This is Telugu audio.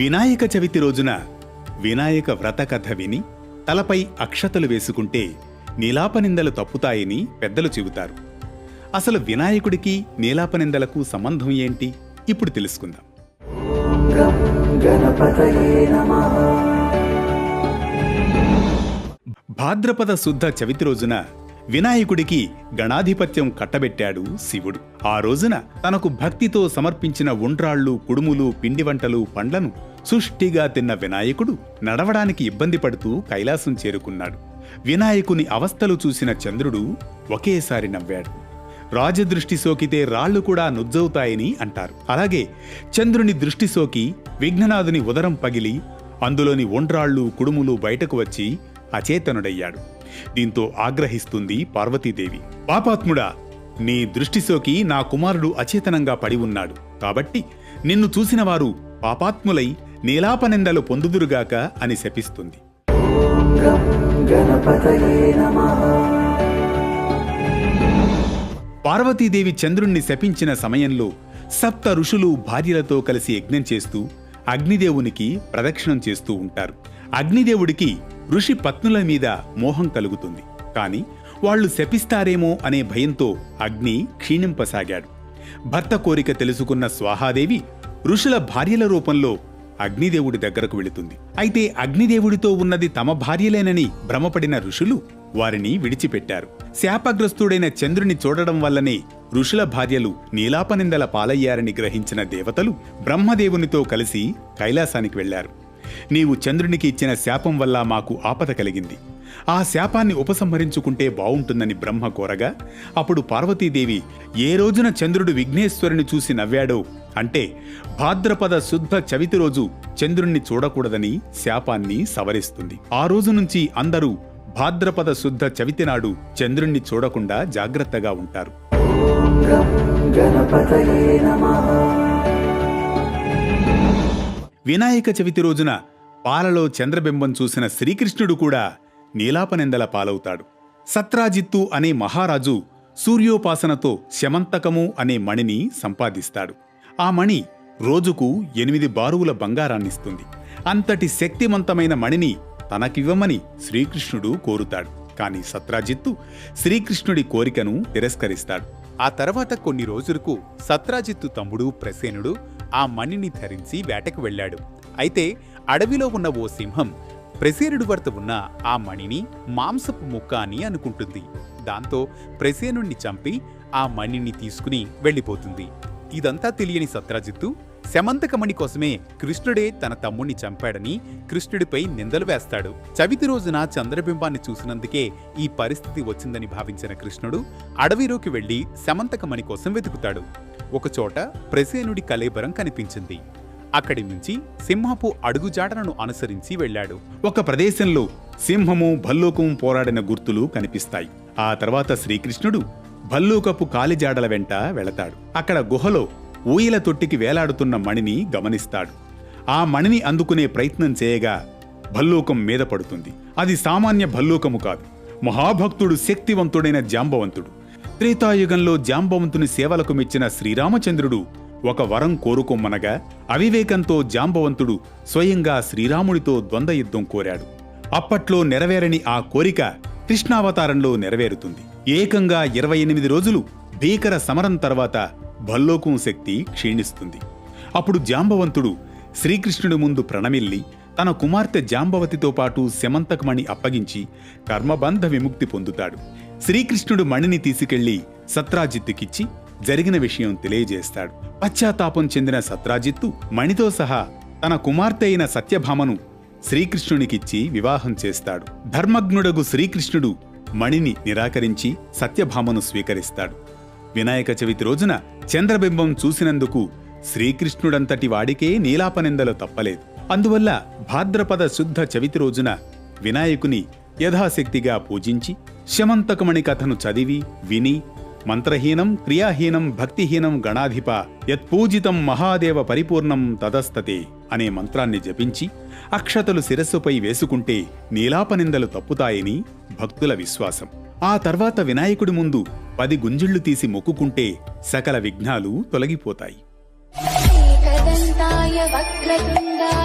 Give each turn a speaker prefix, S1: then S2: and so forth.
S1: వినాయక చవితి రోజున వినాయక వ్రత కథ విని తలపై అక్షతలు వేసుకుంటే నీలాపనిందలు తప్పుతాయని పెద్దలు చెబుతారు. అసలు వినాయకుడికి నీలాపనిందలకు సంబంధం ఏంటి ఇప్పుడు తెలుసుకుందాం. భాద్రపద శుద్ధ చవితి రోజున వినాయకుడికి గణాధిపత్యం కట్టబెట్టాడు శివుడు. ఆ రోజున తనకు భక్తితో సమర్పించిన ఉండ్రాళ్ళు, కుడుములు, పిండి వంటలు, పండ్లను సుష్టిగా తిన్న వినాయకుడు నడవడానికి ఇబ్బంది పడుతూ కైలాసం చేరుకున్నాడు. వినాయకుని అవస్థలు చూసిన చంద్రుడు ఒకేసారి నవ్వాడు. రాజదృష్టి సోకితే రాళ్లు కూడా నుజ్జవుతాయని అంటారు. అలాగే చంద్రుని దృష్టి సోకి విఘ్ననాథుని ఉదరం పగిలి అందులోని ఉండ్రాళ్ళు, కుడుములు బయటకు వచ్చి అచేతనుడయ్యాడు. దీంతో ఆగ్రహిస్తుంది పార్వతీదేవి. పాపాత్ముడా, నీ దృష్టి సోకి నా కుమారుడు అచేతనంగా పడి ఉన్నాడు. కాబట్టి నిన్ను చూసిన వారు పాపాత్ములై నీలాపనిందలు పొందుదురుగాక అని శపిస్తుంది. పార్వతీదేవి చంద్రుణ్ణి శపించిన సమయంలో సప్త ఋషులు భార్యలతో కలిసి యజ్ఞం చేస్తూ అగ్నిదేవునికి ప్రదక్షిణం చేస్తూ ఉంటారు. అగ్నిదేవుడికి ఋషి పత్నుల మీద మోహం కలుగుతుంది. కాని వాళ్లు శపిస్తారేమో అనే భయంతో అగ్ని క్షీణింపసాగాడు. భర్త కోరిక తెలుసుకున్న స్వాహాదేవి ఋషుల భార్యల రూపంలో అగ్నిదేవుడి దగ్గరకు వెళుతుంది. అయితే అగ్నిదేవుడితో ఉన్నది తమ భార్యలేనని భ్రమపడిన ఋషులు వారిని విడిచిపెట్టారు. శాపగ్రస్తుడైన చంద్రుని చూడడం వల్లనే ఋషుల భార్యలు నీలాపనిందల పాలయ్యారని గ్రహించిన దేవతలు బ్రహ్మదేవునితో కలిసి కైలాసానికి వెళ్లారు. నీవు చంద్రునికి ఇచ్చిన శాపం వల్ల మాకు ఆపద కలిగింది. ఆ శాపాన్ని ఉపసంహరించుకుంటే బావుంటుందని బ్రహ్మ కోరగా అప్పుడు పార్వతీదేవి ఏ రోజున చంద్రుడు విఘ్నేశ్వరుని చూసి నవ్వాడో, అంటే భాద్రపద శుద్ధ చవితి రోజు చంద్రుణ్ణి చూడకూడదని శాపాన్ని సవరిస్తుంది. ఆ రోజు నుంచి అందరూ భాద్రపద శుద్ధ చవితి నాడు చంద్రుణ్ణి చూడకుండా జాగ్రత్తగా ఉంటారు. వినాయక చవితి రోజున పాలలో చంద్రబింబం చూసిన శ్రీకృష్ణుడు కూడా నీలాపనిందల పాలవుతాడు. సత్రాజిత్తు అనే మహారాజు సూర్యోపాసనతో శమంతకము అనే మణిని సంపాదిస్తాడు. ఆ మణి రోజుకు 8 బారువుల బంగారాన్నిస్తుంది. అంతటి శక్తివంతమైన మణిని తనకివ్వమని శ్రీకృష్ణుడు కోరుతాడు. కాని సత్రాజిత్తు శ్రీకృష్ణుడి కోరికను తిరస్కరిస్తాడు. ఆ తర్వాత కొన్ని రోజులకు సత్రాజిత్తు తమ్ముడు ప్రసేనుడు ఆ మణిని ధరించి వేటకు వెళ్లాడు. అయితే అడవిలో ఉన్న ఓ సింహం ప్రసేనుడి వద్ద ఉన్న ఆ మణిని మాంసపు ముక్క అని అనుకుంటుంది. దాంతో ప్రసేనుణ్ణి చంపి ఆ మణిని తీసుకుని వెళ్లిపోతుంది. ఇదంతా తెలియని సత్రాజిత్తు శమంతకమణి కోసమే కృష్ణుడే తన తమ్ముణ్ణి చంపాడని కృష్ణుడిపై నిందలు వేస్తాడు. చవితి రోజున చంద్రబింబాన్ని చూసినందుకే ఈ పరిస్థితి వచ్చిందని భావించిన కృష్ణుడు అడవిలోకి వెళ్లి శమంతకమణి కోసం వెతుకుతాడు. ఒకచోట ప్రసేనుడి కళేబరం కనిపించింది. అక్కడి నుంచి సింహపు అడుగుజాడలను అనుసరించి వెళ్లాడు. ఒక ప్రదేశంలో సింహము, భల్లూకము పోరాడిన గుర్తులు కనిపిస్తాయి. ఆ తర్వాత శ్రీకృష్ణుడు భల్లూకపు కాలిజాడల వెంట వెళతాడు. అక్కడ గుహలో ఊయల తొట్టికి వేలాడుతున్న మణిని గమనిస్తాడు. ఆ మణిని అందుకునే ప్రయత్నం చేయగా భల్లూకం మీద పడుతుంది. అది సామాన్య భల్లూకము కాదు, మహాభక్తుడు, శక్తివంతుడైన జాంబవంతుడు. త్రేతాయుగంలో జాంబవంతుని సేవలకు మెచ్చిన శ్రీరామచంద్రుడు ఒక వరం కోరుకొమ్మనగా అవివేకంతో జాంబవంతుడు స్వయంగా శ్రీరాముడితో ద్వంద్వ యుద్ధం కోరాడు. అప్పట్లో నెరవేరని ఆ కోరిక కృష్ణావతారంలో నెరవేరుతుంది. ఏకంగా 28 రోజులు భీకర సమరం తర్వాత భల్లూకం శక్తి క్షీణిస్తుంది. అప్పుడు జాంబవంతుడు శ్రీకృష్ణుడి ముందు ప్రణమిల్లి తన కుమార్తె జాంబవతితో పాటు శమంతకమణి అప్పగించి కర్మబంధ విముక్తి పొందుతాడు. శ్రీకృష్ణుడు మణిని తీసుకెళ్లి సత్రాజిత్తుకిచ్చి జరిగిన విషయం తెలియజేస్తాడు. పశ్చాత్తాపం చెందిన సత్రాజిత్తు మణితో సహా తన కుమార్తె అయిన సత్యభామను శ్రీకృష్ణునికిచ్చి వివాహం చేస్తాడు. ధర్మజ్ఞుడగు శ్రీకృష్ణుడు మణిని నిరాకరించి సత్యభామను స్వీకరిస్తాడు. వినాయక చవితి రోజున చంద్రబింబం చూసినందుకు శ్రీకృష్ణుడంతటి వాడికే నీలాపనిందలు తప్పలేదు. అందువల్ల భాద్రపద శుద్ధ చవితి రోజున వినాయకుని యథాశక్తిగా పూజించి శమంతకమణి కథను చదివి విని మంత్రహీనం క్రియాహీనం భక్తిహీనం గణాధిప యత్పూజితం మహాదేవ పరిపూర్ణం తదస్తతే అనే మంత్రాన్ని జపించి అక్షతలు శిరస్సుపై వేసుకుంటే నీలాపనిందలు తప్పుతాయని భక్తుల విశ్వాసం. ఆ తర్వాత వినాయకుడి ముందు 10 గుంజిళ్లు తీసి మొక్కుకుంటే సకల విఘ్నాలు తొలగిపోతాయి.
S2: ఏకదంతాయ వక్రతుండాయ